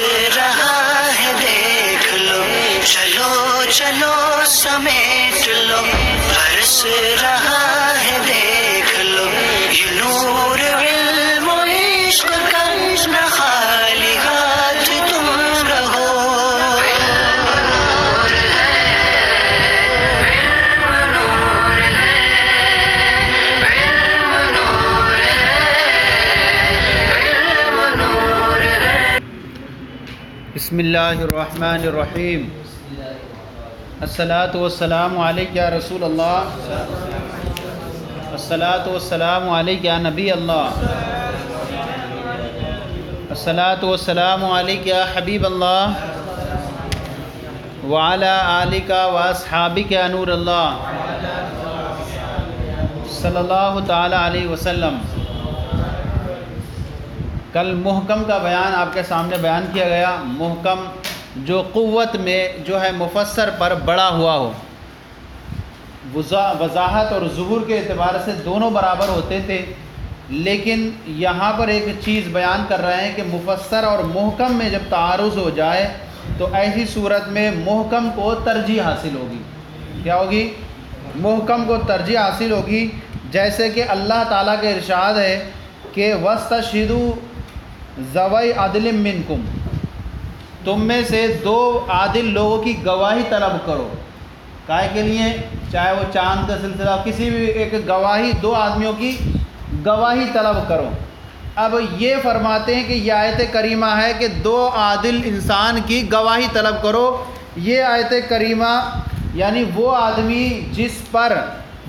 رہا ہے دیکھ لو، چلو چلو سمیٹ لو، برس رہا ہے دیکھ لو، یہ نور علم و عشق کا نہ خالی ہاتھ تم رہو۔ بسم اللہ الرحمن الرحیم۔ الصلاۃ والسلام علیک یا رسول اللہ، الصلاۃ والسلام علیک یا نبی اللہ، الصلاۃ والسلام علیک یا حبیب اللہ، وعلی آلک واصحابک یا نور اللہ، صلی اللہ تعالی علیہ وسلم۔ کل محکم کا بیان آپ کے سامنے بیان کیا گیا۔ محکم جو قوت میں جو ہے مفسر پر بڑا ہوا ہو، وضاحت اور ظہور کے اعتبار سے دونوں برابر ہوتے تھے، لیکن یہاں پر ایک چیز بیان کر رہے ہیں کہ مفسر اور محکم میں جب تعارض ہو جائے تو ایسی صورت میں محکم کو ترجیح حاصل ہوگی۔ کیا ہوگی؟ محکم کو ترجیح حاصل ہوگی، جیسے کہ اللہ تعالیٰ کا ارشاد ہے کہ وَاسْتَشْهِدُوا ذَوَيْ عَدْلٍ مِّنْكُمْ، تم میں سے دو عادل لوگوں کی گواہی طلب کرو۔ کائے کے لیے؟ چاہے وہ چاند کا سلسلہ، کسی بھی ایک گواہی، دو آدمیوں کی گواہی طلب کرو۔ اب یہ فرماتے ہیں کہ یہ آیت کریمہ ہے کہ دو عادل انسان کی گواہی طلب کرو۔ یہ آیت کریمہ یعنی وہ آدمی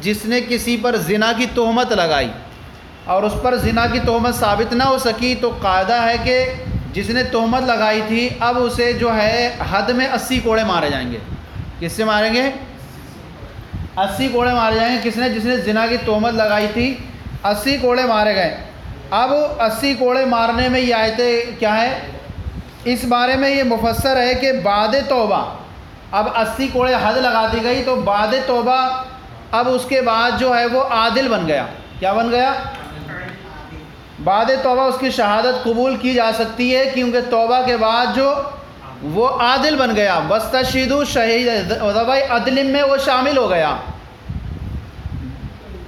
جس نے کسی پر زنا کی تہمت لگائی اور اس پر زنا کی تہمت ثابت نہ ہو سکی، تو قاعدہ ہے کہ جس نے تہمت لگائی تھی اب اسے جو ہے حد میں 80 کوڑے مارے جائیں گے۔ کس سے ماریں گے؟ 80 کوڑے مارے جائیں گے۔ جس نے زنا کی تہمت لگائی تھی 80 کوڑے مارے گئے۔ اب 80 کوڑے مارنے میں یہ آیت کیا ہے؟ اس بارے میں یہ مفسر ہے کہ بعد توبہ، اب 80 کوڑے حد لگا دی گئی تو بعد توبہ اب اس کے بعد جو ہے وہ عادل بن گیا۔ کیا بن گیا؟ بعد توبہ اس کی شہادت قبول کی جا سکتی ہے، کیونکہ توبہ کے بعد جو وہ عادل بن گیا۔ وَاسْتَشْهِدُوا شَهِيدًا ذَوَيْ عَدْلٍ میں وہ شامل ہو گیا۔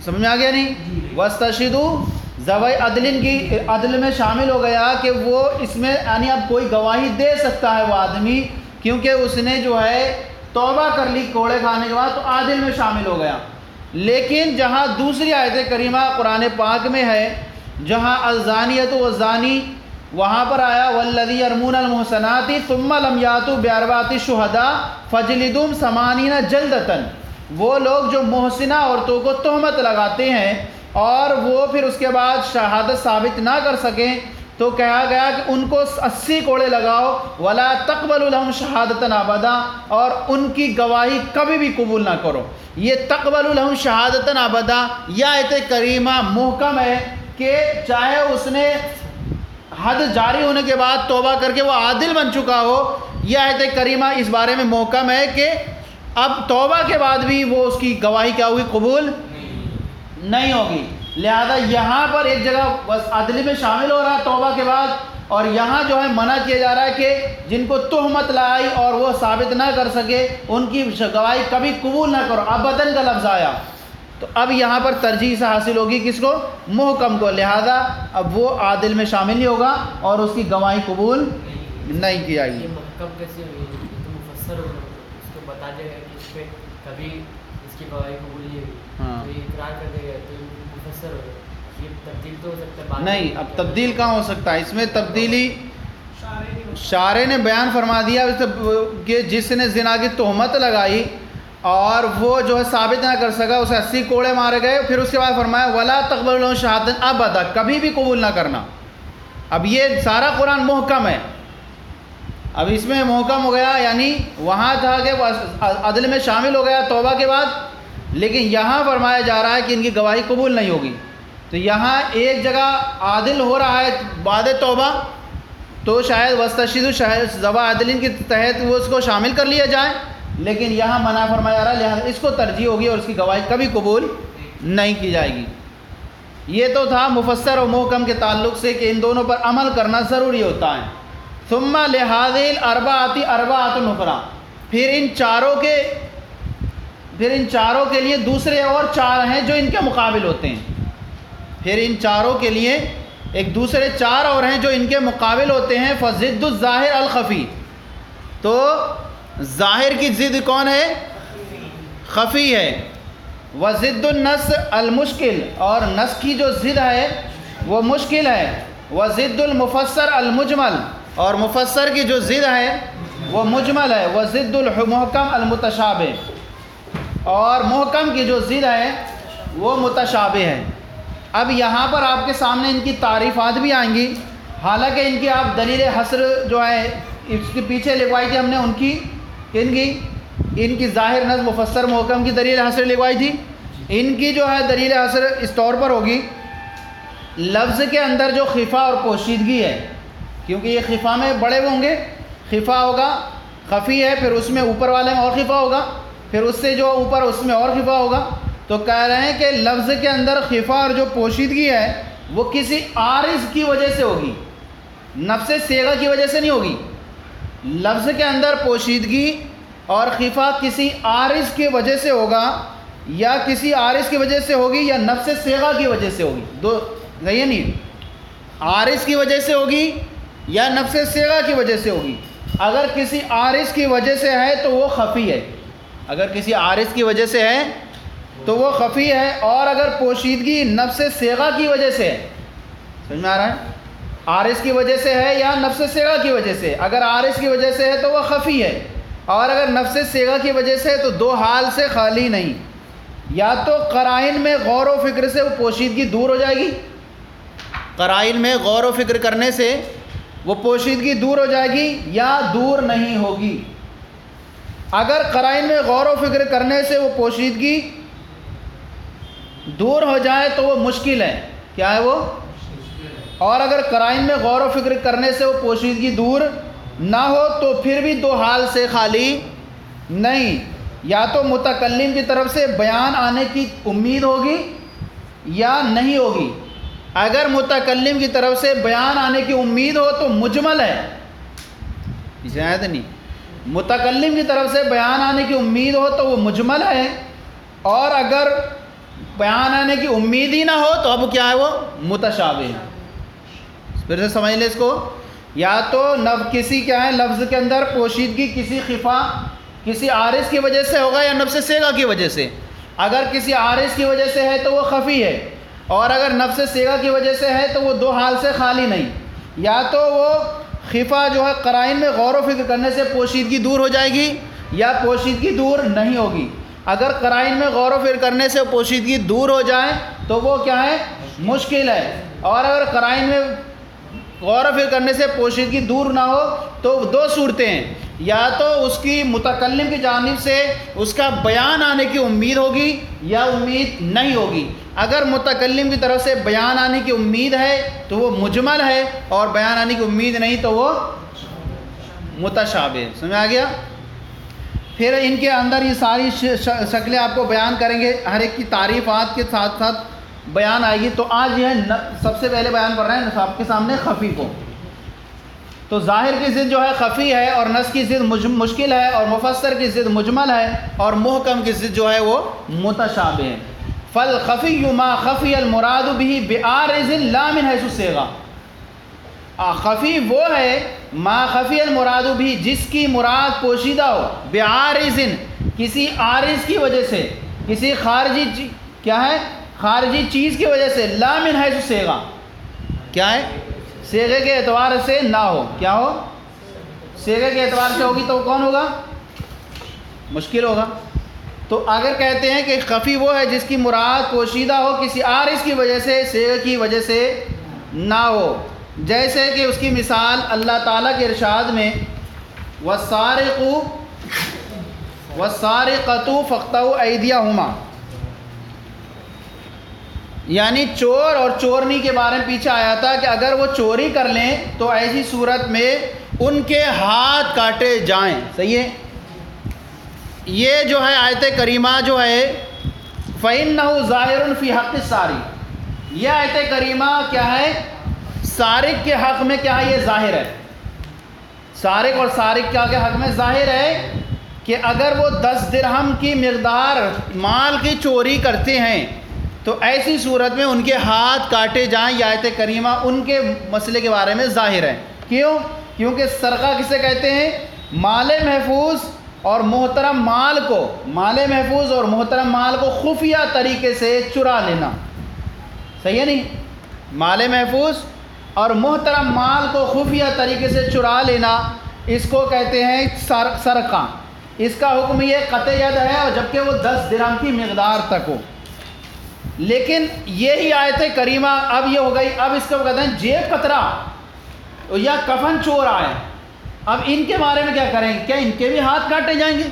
سمجھ میں آ گیا نہیں؟ وَاسْتَشْهِدُوا ذَوَيْ عَدْلٍ کی عدل میں شامل ہو گیا کہ وہ اس میں یعنی اب کوئی گواہی دے سکتا ہے وہ آدمی، کیونکہ اس نے جو ہے توبہ کر لی کوڑے کھانے کے بعد، تو عادل میں شامل ہو گیا۔ لیکن جہاں دوسری آیت کریمہ قرآن پاک میں ہے، جہاں الزانیۃ والزانی، وہاں پر آیا والذی یرمون المحصنات ثم لم یاتوا باربعۃ شہداء فجلدوہم 80 جلدۃ، وہ لوگ جو محسنہ عورتوں کو تہمت لگاتے ہیں اور وہ پھر اس کے بعد شہادت ثابت نہ کر سکیں، تو کہا گیا کہ ان کو 80 کوڑے لگاؤ، ولا تقبلوا لهم شہادۃ ابدا، اور ان کی گواہی کبھی بھی قبول نہ کرو۔ یہ تقبلوا لهم شہادۃ ابدا یہ آیت کریمہ محکم ہے کہ چاہے اس نے حد جاری ہونے کے بعد توبہ کر کے وہ عادل بن چکا ہو، یہ آیت کریمہ اس بارے میں محکم ہے کہ اب توبہ کے بعد بھی وہ اس کی گواہی کیا ہوگی؟ قبول نہیں ہوگی۔ لہذا یہاں پر ایک جگہ بس عدل میں شامل ہو رہا ہے توبہ کے بعد، اور یہاں جو ہے منع کیا جا رہا ہے کہ جن کو تہمت لائی اور وہ ثابت نہ کر سکے ان کی گواہی کبھی قبول نہ کرو۔ ابداً کا لفظ آیا، تو اب یہاں پر ترجیح سے حاصل ہوگی کس کو؟ محکم کو۔ لہذا اب وہ عادل میں شامل نہیں ہوگا اور اس کی گواہی قبول نہیں کی جائے گی۔ محکم کیسے ہوئی؟ تو مفسر اس کو بتا دے گا کہ اس پہ کبھی اس کی گواہی قبول نہیں ہوئی، تو یہ اقرار کر دے گا، تو مفسر ہوگا۔ یہ تبدیل تو ہو سکتا ہے نہیں، اب تبدیل کہاں ہو سکتا ہے؟ اس میں تبدیلی شارع نے بیان فرما دیا کہ جس نے زنا کی تہمت لگائی اور وہ جو ہے ثابت نہ کر سکا، اسے 80 کوڑے مارے گئے۔ پھر اس کے بعد فرمایا وَلَا تَقْبَلُوا لَهُمْ شَهَادَةً أَبَدًا، کبھی بھی قبول نہ کرنا۔ اب یہ سارا قرآن محکم ہے۔ اب اس میں محکم ہو گیا، یعنی وہاں تھا کہ وہ عدل میں شامل ہو گیا توبہ کے بعد، لیکن یہاں فرمایا جا رہا ہے کہ ان کی گواہی قبول نہیں ہوگی۔ تو یہاں ایک جگہ عادل ہو رہا ہے بعد توبہ، تو شاید وَاسْتَشْهِدُوا ذَوَا عَدْلٍ کے تحت وہ اس کو شامل کر لیا جائے، لیکن یہاں منع فرمایا جا رہا ہے، لہٰذا اس کو ترجیح ہوگی اور اس کی گواہی کبھی قبول نہیں کی جائے گی۔ یہ تو تھا مفسر اور محکم کے تعلق سے کہ ان دونوں پر عمل کرنا ضروری ہوتا ہے۔ ثم لهذه الاربعۃ اربعۃ اخرى، پھر ان چاروں کے لیے دوسرے اور چار ہیں جو ان کے مقابل ہوتے ہیں. پھر ان چاروں کے لیے ایک دوسرے چار اور ہیں جو ان کے مقابل ہوتے ہیں. فضد الظاہر الخفی، تو ظاہر کی ضد کون ہے؟ خفی ہے. وضد النص المشکل، اور نص کی جو ضد ہے وہ مشکل ہے. وضد المفسر المجمل، اور مفسر کی جو ضد ہے وہ مجمل ہے. وضد المحکم المتشابہ، اور محکم کی جو ضد ہے وہ متشابہ ہے. اب یہاں پر آپ کے سامنے ان کی تعریفات بھی آئیں گی. حالانکہ ان کی آپ دلیل حصر جو ہے اس کے پیچھے لکھوائی تھی ہم نے، ان کی ظاہر نص مفسر محکم کی دلیل حصر لکھوائی تھی. ان کی جو ہے دلیل حصر اس طور پر ہوگی، لفظ کے اندر جو خفا اور پوشیدگی ہے، کیونکہ یہ خفا میں بڑے ہوں گے، خفا ہوگا، خفی ہے، پھر اس میں اوپر والے میں اور خفا ہوگا، پھر اس سے جو اوپر اس میں اور خفا ہوگا. تو کہہ رہے ہیں کہ لفظ کے اندر خفا اور جو پوشیدگی ہے وہ کسی عارض کی وجہ سے ہوگی، نفس صیغہ کی وجہ سے نہیں ہوگی. لفظ کے اندر پوشیدگی اور خفا کسی عارض کی وجہ سے ہوگا، یا کسی عارض کی وجہ سے ہوگی یا نفس صیغہ کی وجہ سے ہوگی. دو نہیں، نہیں، عارض کی وجہ سے ہوگی یا نفس صیغہ کی وجہ سے ہوگی. اگر کسی عارض کی وجہ سے ہے تو وہ خفی ہے، اگر کسی عارض کی وجہ سے ہے تو وہ خفی ہے. اور اگر پوشیدگی نفس صیغہ کی وجہ سے ہے، سمجھ میں آ رہا ہے؟ عارض کی وجہ سے ہے یا نفس صیغہ کی وجہ سے. اگر عارض کی وجہ سے ہے تو وہ خفی ہے، اور اگر نفس صیغہ کی وجہ سے ہے تو دو حال سے خالی نہیں. یا تو قرائن میں غور و فکر سے وہ پوشیدگی دور ہو جائے گی، قرائن میں غور و فکر کرنے سے وہ پوشیدگی دور ہو جائے گی، یا دور نہیں ہوگی. اگر قرائن میں غور و فکر کرنے سے وہ پوشیدگی دور ہو جائے تو وہ مشکل ہے. کیا ہے وہ؟ اور اگر قرائن میں غور و فکر کرنے سے وہ پوشیدگی دور نہ ہو تو پھر بھی دو حال سے خالی نہیں. یا تو متکلم کی طرف سے بیان آنے کی امید ہوگی یا نہیں ہوگی. اگر متکلم کی طرف سے بیان آنے کی امید ہو تو مجمل ہے، زیادہ نہیں. متکلم کی طرف سے بیان آنے کی امید ہو تو وہ مجمل ہے، اور اگر بیان آنے کی امید ہی نہ ہو تو اب کیا ہے؟ وہ متشابہ ہے. پھر سے سمجھ لیں اس کو. یا تو کسی کیا ہے لفظ کے اندر پوشیدگی کسی خفا کسی عارض کی وجہ سے ہوگا یا نفس صیغہ کی وجہ سے. اگر کسی عارض کی وجہ سے ہے تو وہ خفی ہے، اور اگر نفس صیغہ کی وجہ سے ہے تو وہ دو حال سے خالی نہیں. یا تو وہ خفا جو ہے قرائن میں غور و فکر کرنے سے پوشیدگی دور ہو جائے گی یا پوشیدگی دور نہیں ہوگی. اگر قرائن میں غور و فکر کرنے سے پوشیدگی دور ہو جائے تو وہ کیا ہے؟ مشکل ہے. اور اگر قرائن میں غور و فکر کرنے سے پوشیدگی دور نہ ہو تو دو صورتیں ہیں. یا تو اس کی متکلم کی جانب سے اس کا بیان آنے کی امید ہوگی یا امید نہیں ہوگی. اگر متکلم کی طرف سے بیان آنے کی امید ہے تو وہ مجمل ہے، اور بیان آنے کی امید نہیں تو وہ متشابہ. سمجھ آ گیا؟ پھر ان کے اندر یہ ساری شکلیں آپ کو بیان کریں گے، ہر ایک کی تعریفات کے ساتھ ساتھ بیان آئے گی. تو آج یہ سب سے پہلے بیان کر رہے ہیں آپ کے سامنے خفی کو. تو ظاہر کی ضد جو ہے خفی ہے، اور نص کی ضد مشکل ہے، اور مفسر کی ضد مجمل ہے، اور محکم کی ضد جو ہے وہ متشابہ ہے. فالخفی ما خفی المراد به بعارض لا من حیث الصیغہ. خفی وہ ہے ما خفی المراد بھی جس کی مراد پوشیدہ ہو، بعارض کسی عارض کی وجہ سے، کسی خارجی کیا ہے؟ خارجی چیز کی وجہ سے. لا من حیث الصیغہ کیا ہے؟ صیغے کے اعتبار سے نہ ہو. کیا ہو؟ صیغے کے اعتبار سے ہوگی تو کون ہوگا؟ مشکل ہوگا. تو اگر کہتے ہیں کہ خفی وہ ہے جس کی مراد پوشیدہ ہو کسی عارض کی وجہ سے، صیغے کی وجہ سے نہ ہو. جیسے کہ اس کی مثال اللہ تعالیٰ کے ارشاد میں وَالسَّارِقَةُ فَاقْطَعُوا أَيْدِيَهُمَا، یعنی چور اور چورنی کے بارے میں پیچھے آیا تھا کہ اگر وہ چوری کر لیں تو ایسی صورت میں ان کے ہاتھ کاٹے جائیں. صحیح ہے؟ یہ جو ہے آیت کریمہ جو ہے فَإِنَّهُ ظَاهِرٌ فِي حَقِّ السَّارِقِ، یہ آیت کریمہ کیا ہے؟ سارق کے حق میں کیا ہے؟ یہ ظاہر ہے. سارق اور سارق کیا کے حق میں ظاہر ہے کہ اگر وہ 10 درہم کی مقدار مال کی چوری کرتے ہیں تو ایسی صورت میں ان کے ہاتھ کاٹے جائیں. یہ آیت کریمہ ان کے مسئلے کے بارے میں ظاہر ہے. کیوں؟ کیونکہ سرقہ کسے کہتے ہیں؟ مال محفوظ اور محترم مال کو، مال محفوظ اور محترم مال کو خفیہ طریقے سے چرا لینا. صحیح ہے نہیں؟ مال محفوظ اور محترم مال کو خفیہ طریقے سے چرا لینا، اس کو کہتے ہیں سرقہ. اس کا حکم یہ قطع ید ہے، اور جبکہ وہ 10 درہم کی مقدار تک ہو. لیکن یہی آیت کریمہ اب یہ ہو گئی، اب اس کو کہتے ہیں جیب کترا یا کفن چور آئے. اب ان کے بارے میں کیا کریں گے؟ کیا ان کے بھی ہاتھ کاٹے جائیں گے؟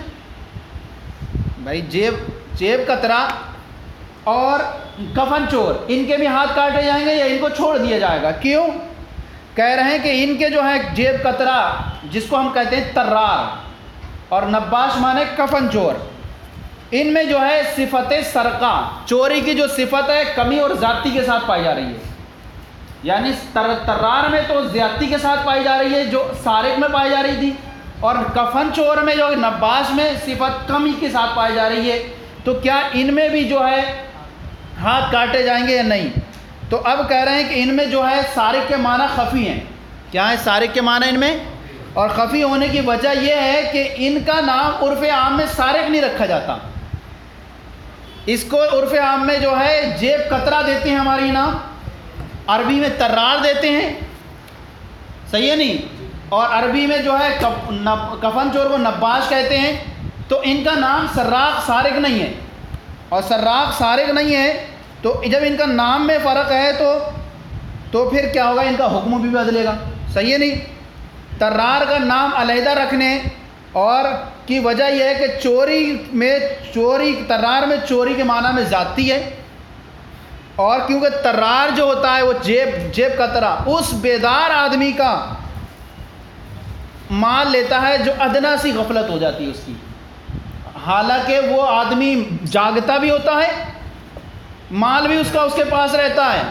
بھائی جیب کترا اور کفن چور، ان کے بھی ہاتھ کاٹے جائیں گے یا ان کو چھوڑ دیا جائے گا؟ کیوں؟ کہہ رہے ہیں کہ ان کے جو ہے جیب کترا، جس کو ہم کہتے ہیں طرار، اور نباش مانے کفن چور، ان میں جو ہے صفت سرقہ، چوری کی جو صفت ہے کمی اور زیادتی کے ساتھ پائی جا رہی ہے. یعنی طرار میں تو زیادتی کے ساتھ پائی جا رہی ہے جو سارق میں پائی جا رہی تھی، اور کفن چور میں جو نباش میں صفت کمی کے ساتھ پائی جا رہی ہے. تو کیا ان میں بھی جو ہے ہاتھ کاٹے جائیں گے یا نہیں؟ تو اب کہہ رہے ہیں کہ ان میں جو ہے سارق کے معنی خفی ہیں. کیا ہے سارق کے معنی ان میں؟ اور خفی ہونے کی وجہ یہ ہے کہ ان کا نام عرف عام میں سارق نہیں رکھا جاتا. اس کو عرف عام میں جو ہے جیب کترا دیتے ہیں ہماری نام، عربی میں طرار دیتے ہیں. صحیح ہے نہیں؟ اور عربی میں جو ہے کفن چور کو نباش کہتے ہیں. تو ان کا نام سراق سارق نہیں ہے، اور سراق سارق نہیں ہے تو جب ان کا نام میں فرق ہے تو پھر کیا ہوگا؟ ان کا حکم بھی بدلے گا. صحیح ہے نہیں؟ طرار کا نام علیحدہ رکھنے اور کی وجہ یہ ہے کہ طرار میں چوری کے معنی میں زیادتی ہے، اور کیونکہ طرار جو ہوتا ہے وہ جیب کترا اس بیدار آدمی کا مال لیتا ہے جو ادنا سی غفلت ہو جاتی ہے اس کی. حالانکہ وہ آدمی جاگتا بھی ہوتا ہے، مال بھی اس کے پاس رہتا ہے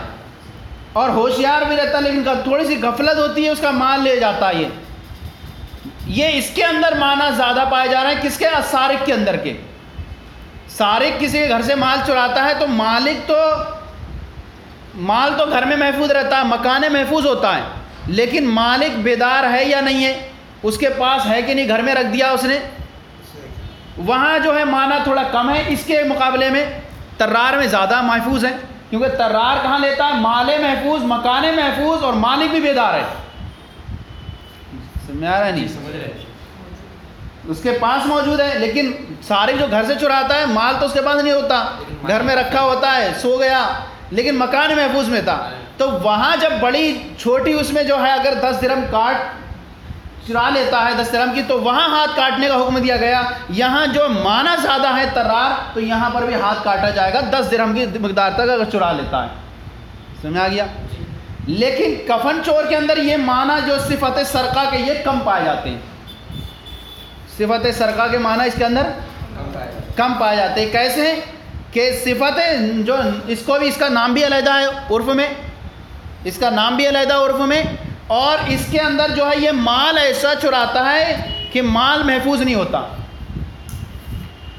اور ہوشیار بھی رہتا ہے، لیکن تھوڑی سی غفلت ہوتی ہے اس کا مال لے جاتا ہے. یہ اس کے اندر معنی زیادہ پائے جا رہے ہیں. کس کے؟ سارق کے اندر کے. سارق کسی کے گھر سے مال چراتا ہے تو مال تو گھر میں محفوظ رہتا ہے، مکان محفوظ ہوتا ہے، لیکن مالک بیدار ہے یا نہیں ہے، اس کے پاس ہے کہ نہیں، گھر میں رکھ دیا اس نے، وہاں جو ہے معنی تھوڑا کم ہے. اس کے مقابلے میں طرار میں زیادہ محفوظ ہے، کیونکہ طرار کہاں لیتا ہے؟ مال محفوظ، مکان محفوظ، اور مالک بھی بیدار ہے. سمجھ آ رہا ہے نہیں؟ سمجھ رہے ہیں. اس کے پاس موجود ہے. لیکن سارق جو گھر سے چراتا ہے مال تو اس کے پاس نہیں ہوتا، گھر میں رکھا ہوتا ہے، سو گیا، لیکن مکان محفوظ میں تھا. تو وہاں جب بڑی چھوٹی اس میں جو ہے اگر 10 درہم چرا لیتا ہے 10 درہم کی، تو وہاں ہاتھ کاٹنے کا حکم دیا گیا. یہاں جو معنی زیادہ ہے طرار، تو یہاں پر بھی ہاتھ کاٹا جائے گا 10 درہم کی مقدار تک اگر چرا لیتا ہے. سمجھ آ گیا؟ لیکن کفن چور کے اندر یہ معنی جو صفت سرقہ کے یہ کم پائے جاتے ہیں. صفت سرقہ کے معنی اس کے اندر کم پائے جاتے ہیں. کیسے؟ کہ صفت جو اس کو بھی، اس کا نام بھی علیحدہ ہے عرف میں، اس کا نام بھی علیحدہ عرف میں، اور اس کے اندر جو ہے یہ مال ایسا چراتا ہے کہ مال محفوظ نہیں ہوتا.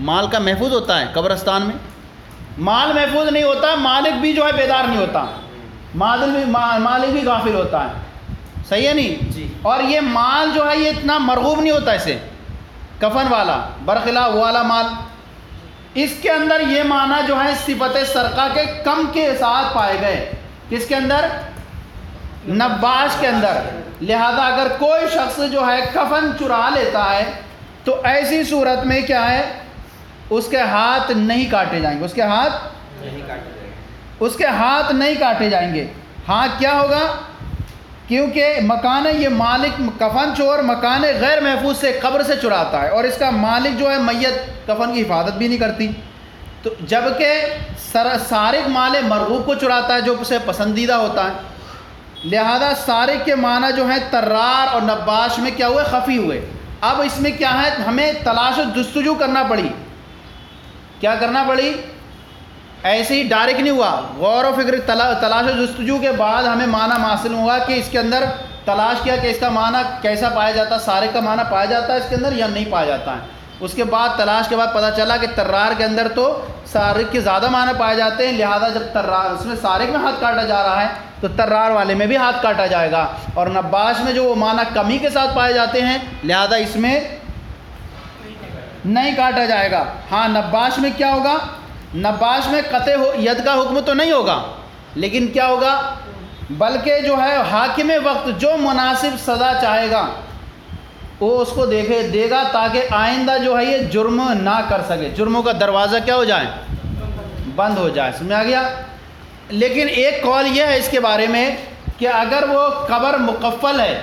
مال کا محفوظ ہوتا ہے قبرستان میں، مال محفوظ نہیں ہوتا، مالک بھی جو ہے بیدار نہیں ہوتا، مالک بھی غافل ہوتا ہے. صحیح ہے نہیں؟ جی. اور یہ مال جو ہے یہ اتنا مرغوب نہیں ہوتا اسے، کفن والا برخلاف وہ والا مال. اس کے اندر یہ معنی جو ہے صفت سرقہ کے کم کے ساتھ پائے گئے. کس کے اندر؟ نباش کے اندر. لہذا اگر کوئی شخص جو ہے کفن چرا لیتا ہے تو ایسی صورت میں کیا ہے؟ اس کے ہاتھ نہیں کاٹے جائیں گے، اس کے ہاتھ نہیں کاٹے جائیں گے. ہاں کیا ہوگا؟ کیونکہ مکان یہ مالک، کفن چور مکان غیر محفوظ سے قبر سے چراتا ہے، اور اس کا مالک جو ہے میت کفن کی حفاظت بھی نہیں کرتی. تو جبکہ سارق مال مرغوب کو چراتا ہے جو اسے پسندیدہ ہوتا ہے. لہذا سارق کے معنی جو ہے طرار اور نباش میں کیا ہوئے؟ خفی ہوئے. اب اس میں کیا ہے؟ ہمیں تلاش و جستجو کرنا پڑی. کیا کرنا پڑی؟ ایسے ہی ڈائریکٹ نہیں ہوا، غور و فکر تلاش و جستجو کے بعد ہمیں معنی حاصل ہوا کہ اس کے اندر تلاش کیا کہ اس کا معنی کیسا پایا جاتا ہے، سارق کا معنی پایا جاتا ہے اس کے اندر یا نہیں پایا جاتا ہے. اس کے بعد تلاش کے بعد پتہ چلا کہ طرار کے اندر تو سارق کے زیادہ معنی پائے جاتے ہیں، لہذا جب طرار اس میں سارق میں ہاتھ کاٹا جا رہا ہے تو طرار والے میں بھی ہاتھ کاٹا جائے گا. اور نباش میں جو وہ معنی کمی کے ساتھ پائے جاتے ہیں لہذا اس میں نہیں کاٹا جائے گا. ہاں نباش میں کیا ہوگا، نباش میں قطع ید کا حکم تو نہیں ہوگا، لیکن کیا ہوگا، بلکہ جو ہے حاکم وقت جو مناسب سزا چاہے گا وہ اس کو دے گا تاکہ آئندہ جو ہے یہ جرم نہ کر سکے، جرموں کا دروازہ کیا ہو جائے، بند ہو جائے. سمجھ آ گیا. لیکن ایک قول یہ ہے اس کے بارے میں کہ اگر وہ قبر مقفل ہے،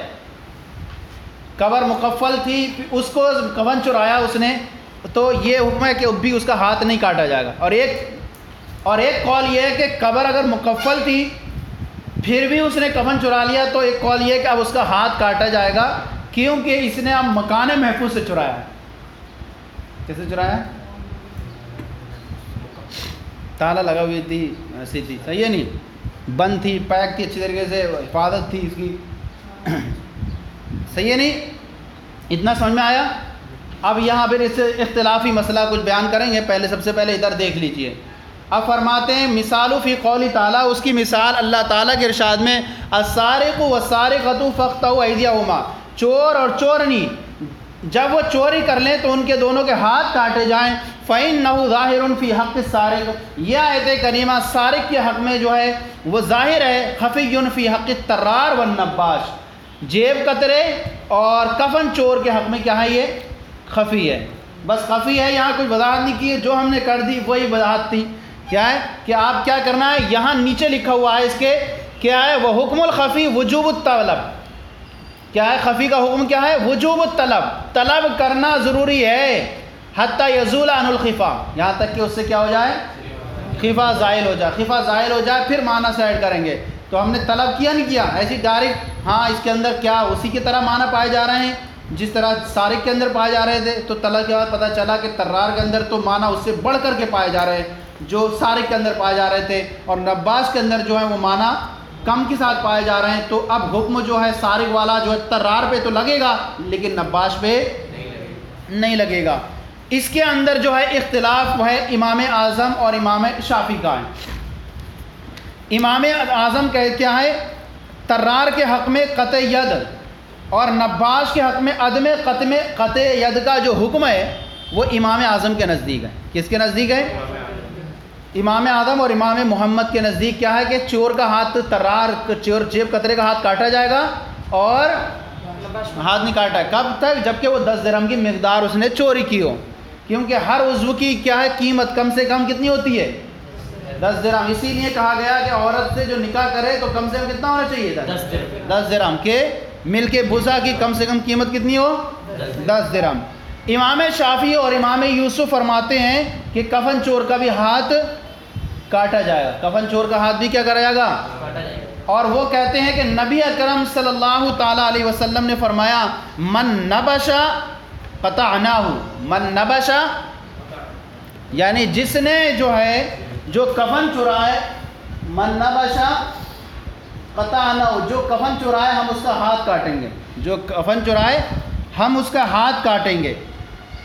قبر مقفل تھی، اس کو کفن چرایا اس نے، تو یہ حکم ہے کہ اب بھی اس کا ہاتھ نہیں کاٹا جائے گا. اور ایک قول یہ ہے کہ قبر اگر مقفل تھی پھر بھی اس نے کفن چرا لیا تو ایک قول یہ ہے کہ اب اس کا ہاتھ کاٹا جائے گا، کیونکہ اس نے اب مکان محفوظ سے چرایا ہے. کیسے چرایا ہے؟ تالا لگا ہوئی تھی، ایسی تھی، صحیح ہے نہیں، بند تھی، پیک تھی، اچھی طریقے سے حفاظت تھی اس کی، صحیح ہے نہیں. اتنا سمجھ میں آیا. اب یہاں پھر اس سے اختلافی مسئلہ کچھ بیان کریں گے، پہلے سب سے پہلے ادھر دیکھ لیجئے. اب فرماتے ہیں مثال فی قول تعالیٰ، اس کی مثال اللہ تعالیٰ کے ارشاد میں السارق والسارقۃ فاقطعوا ایدیہما، چور اور چورنی جب وہ چوری کر لیں تو ان کے دونوں کے ہاتھ کاٹے جائیں. فَإِنَّهُ ظَاهِرٌ فِي حَقِّ السَّارِقِ، یہ آیت کریمہ سارق کے حق میں جو ہے وہ ظاہر ہے. خَفِيٌّ فِي حَقِّ الطَّرَّارِ وَالنَّبَّاشِ، جیب کترے اور کفن چور کے حق میں کیا ہے، یہ خفی ہے. بس خفی ہے، یہاں کچھ وضاحت نہیں کی ہے، جو ہم نے کر دی وہی وضاحت تھی. کیا ہے کہ آپ کیا کرنا ہے، یہاں نیچے لکھا ہوا ہے اس کے کیا ہے، وہ حکم الخفی وجوب الطلب. کیا ہے خفی کا حکم، کیا ہے، وجوب الطلب، طلب کرنا ضروری ہے. حتی یزول عن الخفا، یہاں تک کہ اس سے کیا ہو جائے، خفا زائل ہو جائے. خفا زائل ہو جائے پھر معنی سے ایڈ کریں گے. تو ہم نے طلب کیا نہیں کیا ایسی ڈائریکٹ، ہاں اس کے اندر کیا اسی کی طرح معنی پائے جا رہے ہیں جس طرح سارق کے اندر پائے جا رہے تھے. تو طلب کے بعد پتہ چلا کہ طرار کے اندر تو معنی اس سے بڑھ کر کے پائے جا رہے ہیں جو سارق کے اندر پائے جا رہے تھے، اور نباش کے اندر جو ہے وہ معنی کم کے ساتھ پائے جا رہے ہیں. تو اب حکم جو ہے سارق والا جو ہے طرار پہ تو لگے گا لیکن نباش پہ نہیں لگے گا. اس کے اندر جو ہے اختلاف وہ ہے امام اعظم اور امام شافعی کا ہے. امام اعظم کیا ہے، طرار کے حق میں قطع ید اور نباش کے حق میں عدم قطع ید کا جو حکم ہے وہ امام اعظم کے نزدیک ہے. کس کے نزدیک ہے، امام اعظم اور امام محمد کے نزدیک کیا ہے کہ چور کا ہاتھ، طرار چور جیب کترے کا ہاتھ کاٹا جائے گا اور ہاتھ نہیں کاٹا ہے. کب تک، جبکہ وہ 10 درہم کی مقدار اس نے چوری کی ہو، کیونکہ ہر عضو کی کیا ہے قیمت کم سے کم کتنی ہوتی ہے، 10 درہم. اسی لیے کہا گیا کہ عورت سے جو نکاح کرے تو کم سے کم کتنا ہونا چاہیے تھا، 10 درہم کے مل کے بھوسا کی کم سے کم قیمت کتنی ہو، 10 درہم. امام شافعی اور امام یوسف فرماتے ہیں کہ کفن چور کا بھی ہاتھ کاٹا جائے گا، کفن چور کا ہاتھ بھی کیا کرا جائے گا. اور وہ کہتے ہیں کہ نبی اکرم صلی اللہ تعالیٰ علیہ وسلم نے فرمایا من نبشا قطعناہ، من نبشا یعنی جس نے جو ہے جو کفن چرائے، من نبشا قطعناہ، جو کفن چرائے ہم اس کا ہاتھ کاٹیں گے، جو کفن چرائے ہم اس کا ہاتھ کاٹیں گے.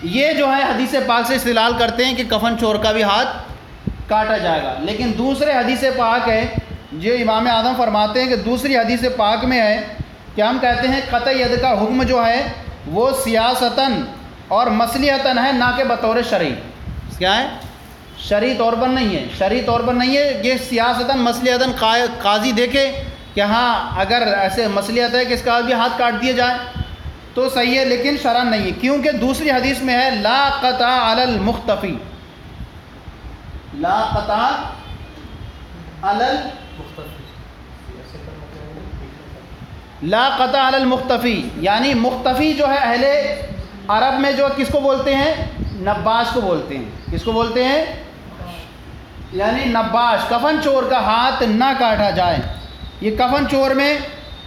یہ جو ہے حدیث پاک سے استدلال کرتے ہیں کہ کفن چور کا بھی ہاتھ کاٹا جائے گا. لیکن دوسرے حدیث پاک ہے جو امام اعظم فرماتے ہیں کہ دوسری حدیث پاک میں ہے کہ ہم کہتے ہیں قطع ید کا حکم جو ہے وہ سیاستاً اور مصلحتاً ہے، نہ کہ بطور شرعی. کیا ہے، شرعی طور پر نہیں ہے، شرعی طور پر نہیں ہے. یہ سیاستاً مصلحتاً قاضی دیکھے کہ ہاں اگر ایسے مصلحت ہے کہ اس کا بھی ہاتھ کاٹ دیا جائے تو صحیح ہے، لیکن شرعاً نہیں ہے. کیونکہ دوسری حدیث میں ہے لا قطع علی المختفی، لا قطع علی لا قطع علی المختفی، یعنی مختفی جو ہے اہل عرب میں جو کس کو بولتے ہیں، نباش کو بولتے ہیں. کس کو بولتے ہیں، یعنی نباش، کفن چور کا ہاتھ نہ کاٹا جائے. یہ کفن چور میں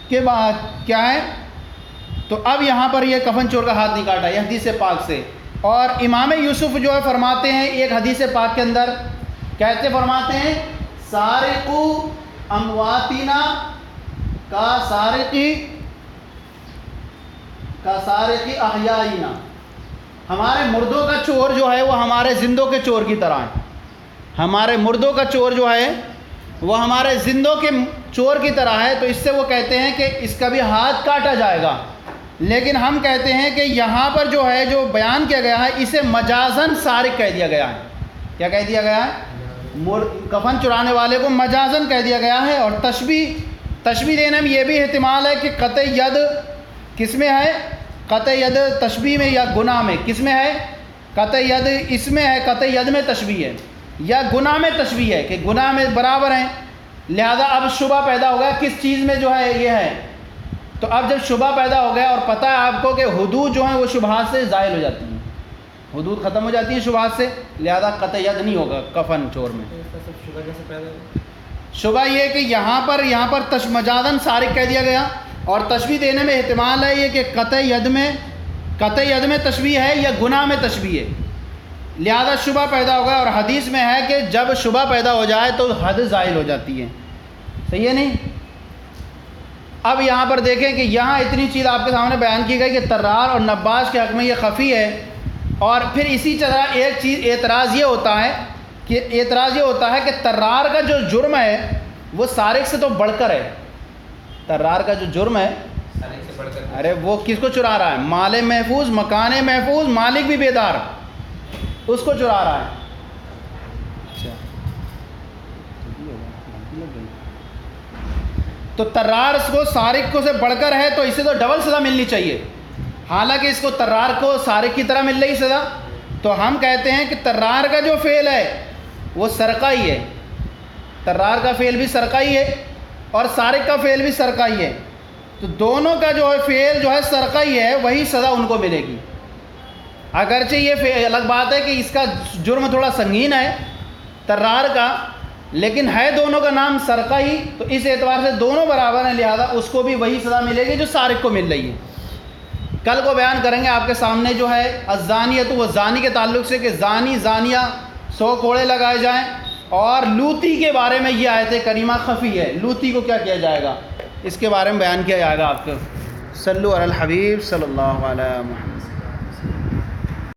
کے بعد کیا ہے، تو اب یہاں پر یہ کفن چور کا ہاتھ نہیں کاٹا، یہ حدیث پاک سے. اور امام یوسف جو ہے فرماتے ہیں ایک حدیث پاک کے اندر کہتے فرماتے ہیں سارقو امواتنا کا سارقی کسارق احیائنا، ہمارے مردوں کا چور جو ہے وہ ہمارے زندوں کے چور کی طرح ہے. ہمارے مردوں کا چور جو ہے وہ ہمارے زندوں کے چور کی طرح ہے. تو اس سے وہ کہتے ہیں کہ اس کا بھی ہاتھ کاٹا جائے گا. لیکن ہم کہتے ہیں کہ یہاں پر جو ہے جو بیان کیا گیا ہے اسے مجازن سارق کہہ دیا گیا ہے. کیا کہہ دیا گیا ہے؟ کفن چرانے والے کو مجازن کہہ دیا گیا ہے. اور تشبیہ دینے میں یہ بھی احتمال ہے کہ قطع ید کس میں ہے؟ قطع ید تشبیہ میں یا گناہ میں؟ کس میں ہے؟ قطع ید اس میں ہے، قطع ید میں تشبیہ ہے یا گناہ میں تشبیہ ہے کہ گناہ میں برابر ہیں. لہذا اب شبہ پیدا ہو گیا کس چیز میں جو ہے یہ ہے. تو اب جب شبہ پیدا ہو گیا اور پتہ ہے آپ کو کہ حدود جو ہیں وہ شبہات سے زائل ہو جاتی ہیں، حدود ختم ہو جاتی ہیں شبہات سے، لہذا قطع ید نہیں ہوگا کفن چور میں. شبہ کیسے پیدا ہے؟ شبہ یہ کہ یہاں پر مجازن سارق کہہ دیا گیا. اور تشبیہ دینے میں احتمال ہے یہ کہ قطع ید میں تشبیہ ہے یا گناہ میں تشبیہ ہے، لہذا شبہ پیدا ہوگا. اور حدیث میں ہے کہ جب شبہ پیدا ہو جائے تو حد زائل ہو جاتی ہے. صحیح ہے نہیں؟ اب یہاں پر دیکھیں کہ یہاں اتنی چیز آپ کے سامنے بیان کی گئی کہ طرار اور نباش کے حق میں یہ خفی ہے. اور پھر اسی طرح ایک چیز اعتراض یہ ہوتا ہے کہ طرار کا جو جرم ہے وہ سارق سے تو بڑھ کر ہے. طرار کا جو جرم ہے سارق سے بڑھ کر، ارے وہ کس کو چرا رہا ہے؟ مال محفوظ، مکان محفوظ، مالک بھی بیدار، اس کو چرا رہا ہے. تو طرار کو سارق کو سے بڑھ کر ہے تو اسے تو ڈبل سزا ملنی چاہیے، حالانکہ اس کو طرار کو سارق کی طرح مل رہی سزا. تو ہم کہتے ہیں کہ طرار کا جو فعل ہے وہ سرقہ ہی ہے. طرار کا فعل بھی سرقہ ہی ہے اور سارق کا فعل بھی سرقہ ہی ہے. تو دونوں کا جو ہے فعل جو ہے سرقہ ہی ہے، وہی سزا ان کو ملے گی. اگرچہ یہ الگ بات ہے کہ اس کا جرم تھوڑا سنگین ہے طرار کا، لیکن ہے دونوں کا نام سرقہ ہی، تو اس اعتبار سے دونوں برابر ہیں، لہذا اس کو بھی وہی سزا ملے گی جو سارق کو مل رہی ہے. کل کو بیان کریں گے آپ کے سامنے جو ہے الزانیۃ و زانی کے تعلق سے کہ زانی زانیہ 100 کوڑے لگائے جائیں. اور لوتی کے بارے میں یہ آیت کریمہ خفی ہے، لوتی کو کیا کیا جائے گا اس کے بارے میں بیان کیا جائے گا آپ کو. صلو علی الحبیب صلی اللہ علیہ محمد.